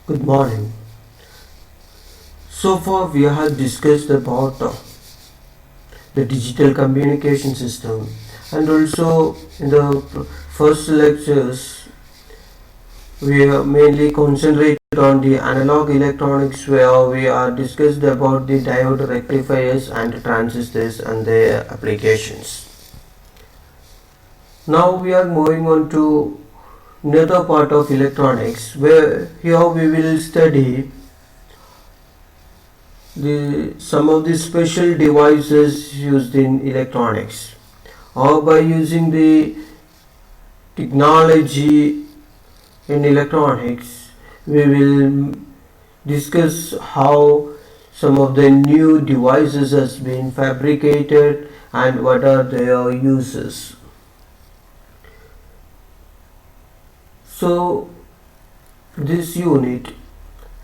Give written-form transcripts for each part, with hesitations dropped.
Good morning. So far, we have discussed about the digital communication system, and also in the first lectures, we have mainly concentrated on the analog electronics, where we are discussed about the diode rectifiers and transistors and their applications. Now we are moving on to another part of electronics, where here we will study some of the special devices used in electronics, or by using the technology in electronics we will discuss how some of the new devices has been fabricated and what are their uses. So this unit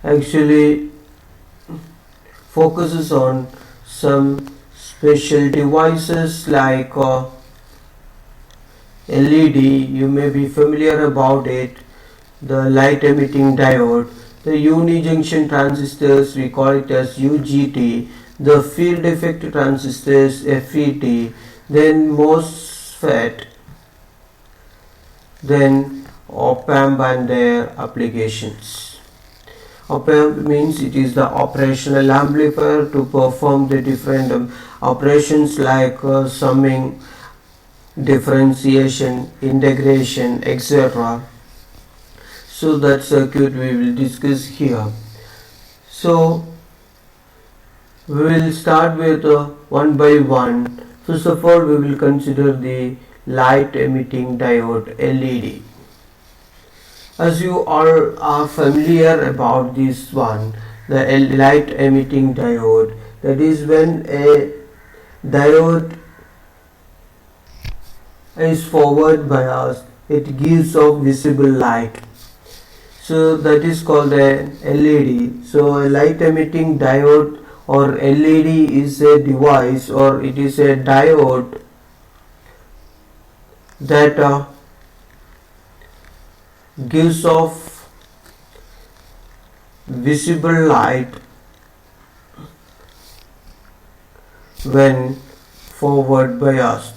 actually focuses on some special devices like LED. You may be familiar about it, the light emitting diode, the unijunction transistors, we call it as UJT, the field effect transistors, FET, then MOSFET, then op-amp and their applications. Op-amp means it is the operational amplifier to perform the different operations like summing, differentiation, integration, etc. So that circuit we will discuss here. So we will start with one by one. First of all, we will consider the light emitting diode, LED. As you all are familiar about this one, the light emitting diode, that is when a diode is forward biased, it gives off visible light. So that is called a LED. So a light emitting diode or LED is a device, or it is a diode that gives off visible light when forward biased.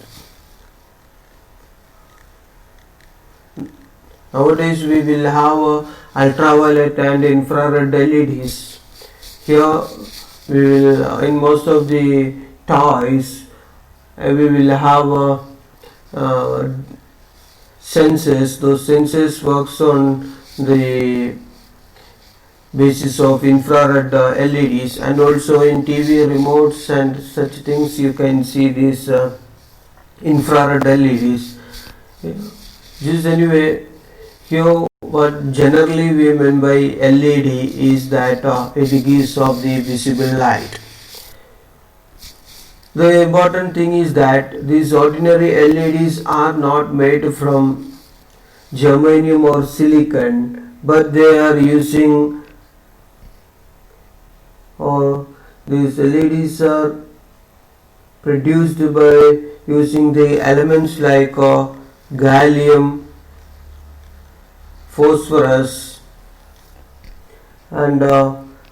Nowadays we will have ultraviolet and infrared LEDs. Here we will, in most of the toys, we will have sensors. Those sensors works on the basis of infrared LEDs, and also in TV remotes and such things you can see these infrared LEDs. Just anyway, here what generally we mean by LED is that it gives off the visible light. The important thing is that these ordinary LEDs are not made from germanium or silicon, but they are using, or these LEDs are produced by using the elements like gallium, phosphorus and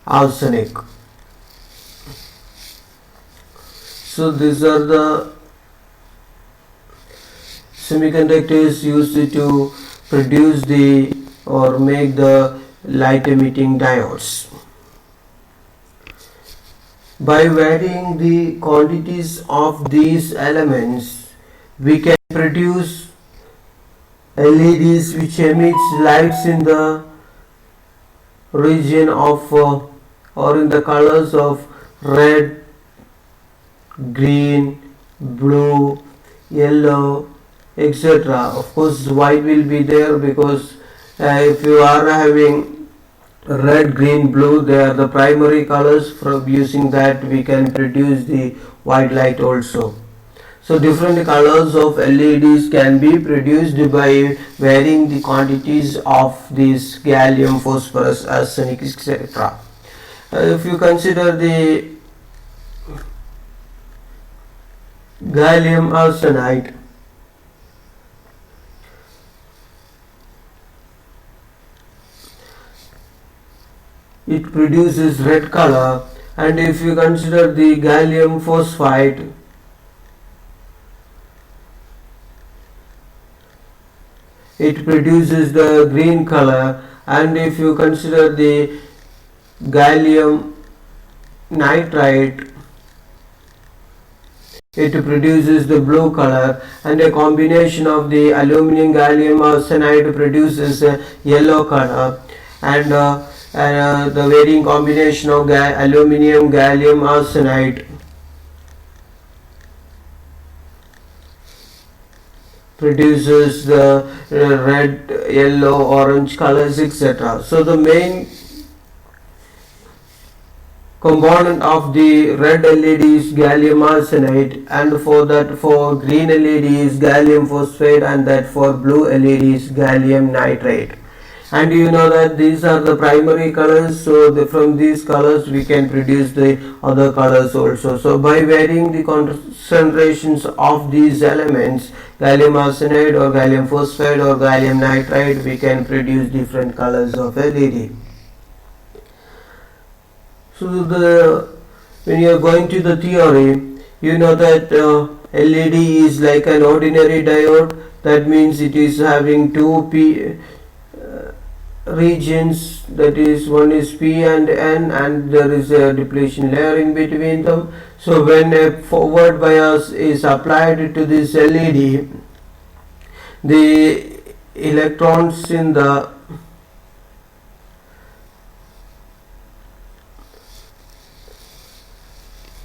arsenic. So these are the semiconductors used to produce the or make the light emitting diodes. By varying the quantities of these elements, we can produce LEDs which emits lights in the region of or in the colors of red, green, blue, yellow, etc. Of course white will be there because if you are having red, green, blue, they are the primary colors. From using that we can produce the white light also. So different colors of LEDs can be produced by varying the quantities of this gallium, phosphorus, arsenic, etc. If you consider the gallium arsenide, it produces red color. And if you consider the gallium phosphide, it produces the green color. And if you consider the gallium nitride, it produces the blue color. And a combination of the aluminum gallium arsenide produces a yellow color. And the varying combination of aluminum gallium arsenide produces the red, yellow, orange colors, etc. So the main component of the red LED is gallium arsenide, and for green LED is gallium phosphide, and that for blue LED is gallium nitride. And you know that these are the primary colors, so from these colors we can produce the other colors also. So by varying the concentrations of these elements, gallium arsenide or gallium phosphide or gallium nitride, we can produce different colors of LED. So when you are going to the theory, you know that LED is like an ordinary diode. That means it is having two P regions, that is, one is P and N, and there is a depletion layer in between them. So when a forward bias is applied to this LED, the electrons in the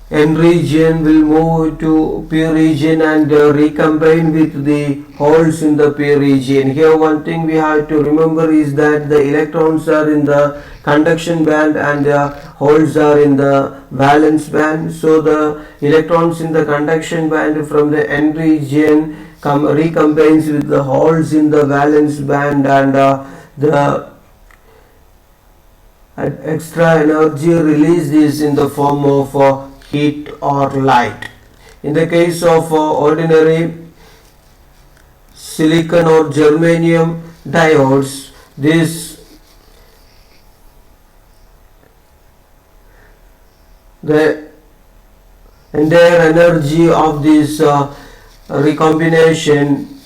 N region will move to P region and recombine with the holes in the P region. Here one thing we have to remember is that the electrons are in the conduction band and the holes are in the valence band. So the electrons in the conduction band from the N region recombines with the holes in the valence band, and the extra energy released is in the form of heat or light. In the case of ordinary silicon or germanium diodes, the entire energy of this recombination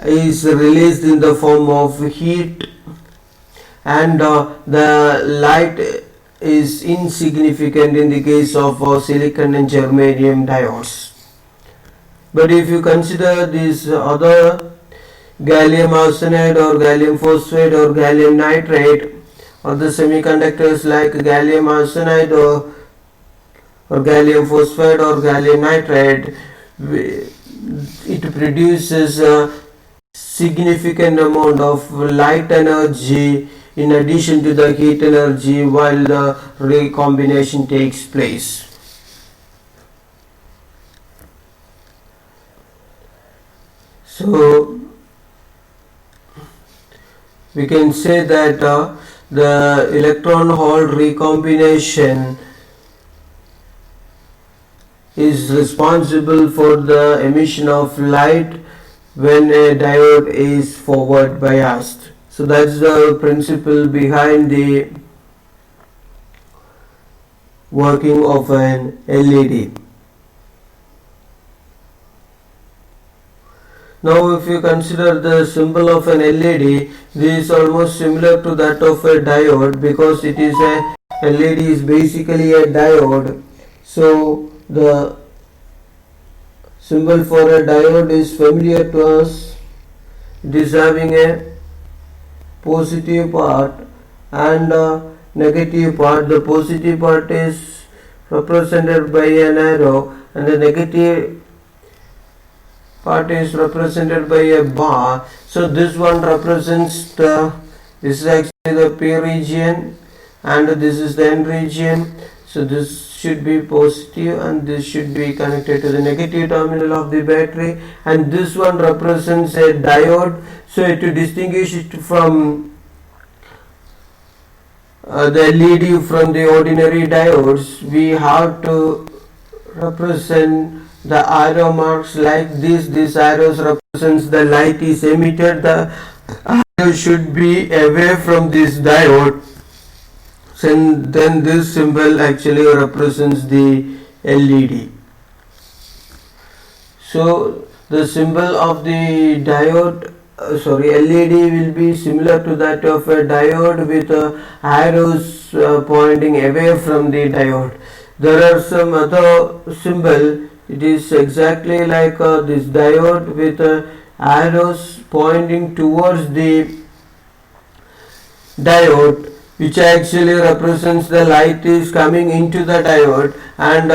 is released in the form of heat, and the light is insignificant in the case of silicon and germanium diodes. But if you consider these other gallium arsenide or gallium phosphide or gallium nitride, or the semiconductors like gallium arsenide or gallium phosphide or gallium nitride, it produces a significant amount of light energy in addition to the heat energy while the recombination takes place. So we can say that the electron hole recombination is responsible for the emission of light when a diode is forward biased. So that's the principle behind the working of an LED. Now if you consider the symbol of an LED, this is almost similar to that of a diode, because it is a LED is basically a diode. So the symbol for a diode is familiar to us. It is having a positive part and a negative part. The positive part is represented by an arrow, and the negative part is represented by a bar. So this one represents this is actually the P region, and this is the N region. So this should be positive and this should be connected to the negative terminal of the battery, and this one represents a diode. So to distinguish it from the LED from the ordinary diodes, we have to represent the arrow marks like this. This arrows represents the light is emitted. The arrow should be away from this diode. then this symbol actually represents the LED. So the symbol of the diode, LED will be similar to that of a diode with arrows pointing away from the diode. There are some other symbol, it is exactly like this diode with arrows pointing towards the diode, which actually represents the light is coming into the diode and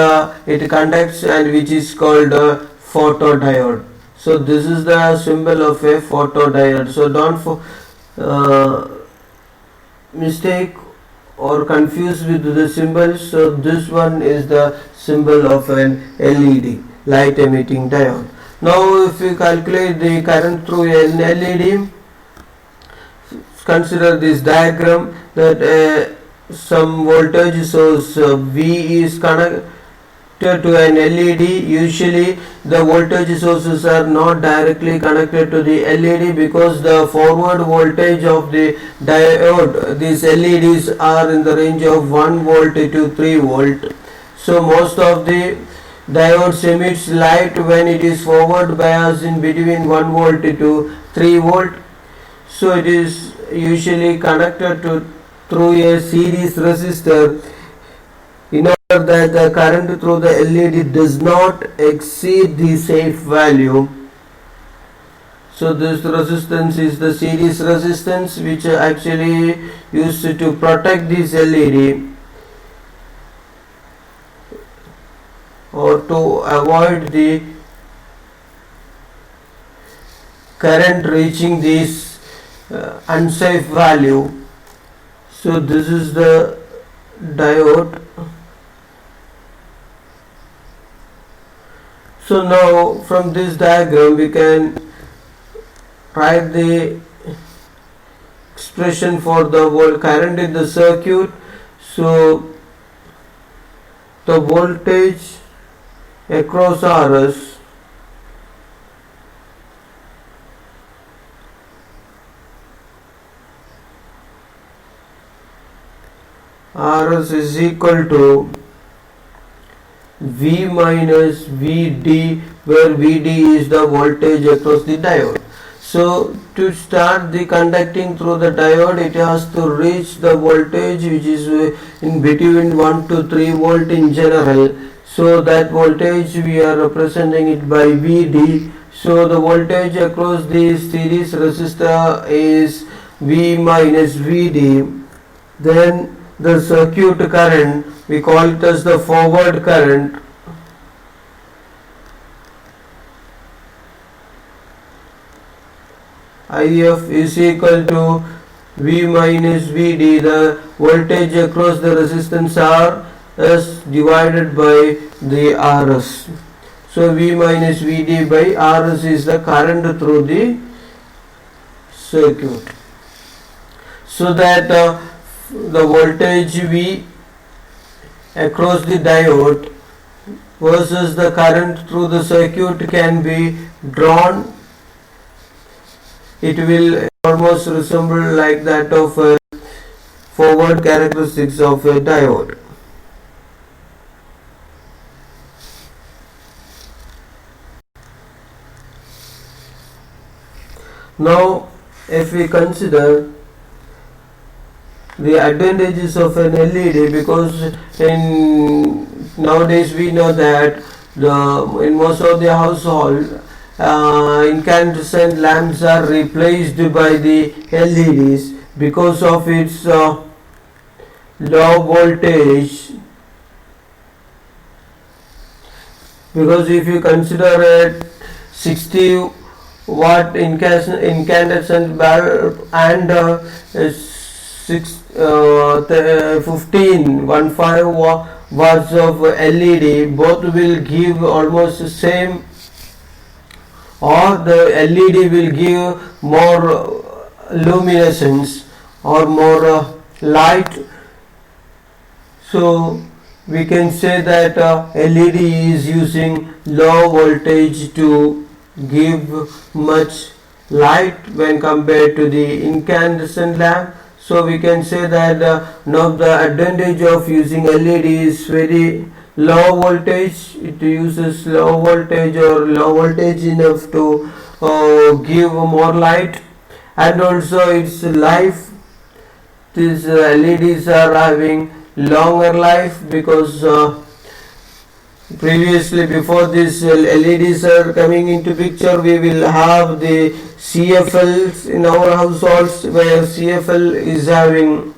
it conducts, and which is called a photodiode. So this is the symbol of a photodiode. So don't mistake or confuse with the symbols. So this one is the symbol of an LED, light emitting diode. Now if we calculate the current through an LED, consider this diagram that some voltage source V is connected to an LED. Usually the voltage sources are not directly connected to the LED because the forward voltage of the diode, these LEDs are in the range of 1 volt to 3 volt. So most of the diodes emits light when it is forward bias in between 1 volt to 3 volt. So it is usually connected to through a series resistor in order that the current through the LED does not exceed the safe value. So this resistance is the series resistance, which actually used to protect this LED or to avoid the current reaching this unsafe value. So this is the diode. So now from this diagram we can write the expression for the current in the circuit. So the voltage across RS is equal to V minus Vd, where Vd is the voltage across the diode. So to start the conducting through the diode, it has to reach the voltage which is in between 1 to 3 volt in general. So that voltage we are representing it by Vd. So the voltage across the series resistor is V minus Vd. Then the circuit current, we call it as the forward current. IF is equal to V minus Vd, the voltage across the resistance R is divided by the Rs. So V minus Vd by Rs is the current through the circuit. So that the voltage V across the diode versus the current through the circuit can be drawn. It will almost resemble like that of a forward characteristics of a diode. Now if we consider the advantages of an LED, because nowadays we know that in most of the household incandescent lamps are replaced by the LEDs because of its low voltage. Because if you consider a 60 watt incandescent bulb and 15 watts of LED, both will give almost the same, or the LED will give more luminescence or more light. So we can say that LED is using low voltage to give much light when compared to the incandescent lamp. So we can say that now the advantage of using LED is very low voltage. It uses low voltage or low voltage enough to give more light, and also its life. These LEDs are having longer life because previously, before this LEDs are coming into picture, we will have the CFLs in our households, where CFL is having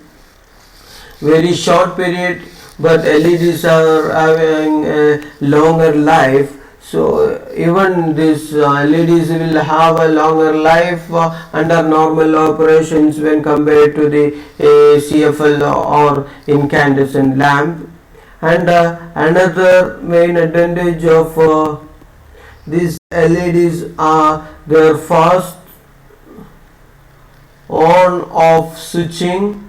very short period, but LEDs are having a longer life. So even this LEDs will have a longer life under normal operations when compared to the CFL or incandescent lamp. And another main advantage of these LEDs are their fast on off switching.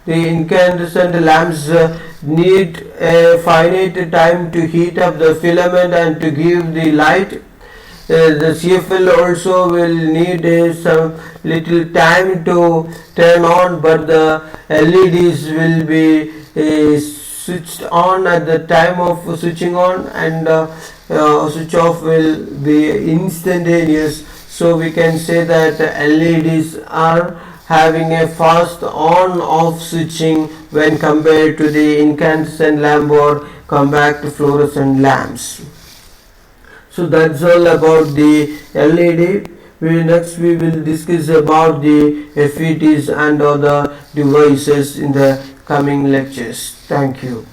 The incandescent lamps need a finite time to heat up the filament and to give the light. The CFL also will need some little time to turn on, but the LEDs will be switched on at the time of switching on, and switch off will be instantaneous. So we can say that LEDs are having a fast on off switching when compared to the incandescent lamp or compact fluorescent lamps. So that's all about the LED. Next we will discuss about the FETs and other devices in the coming lectures. Thank you.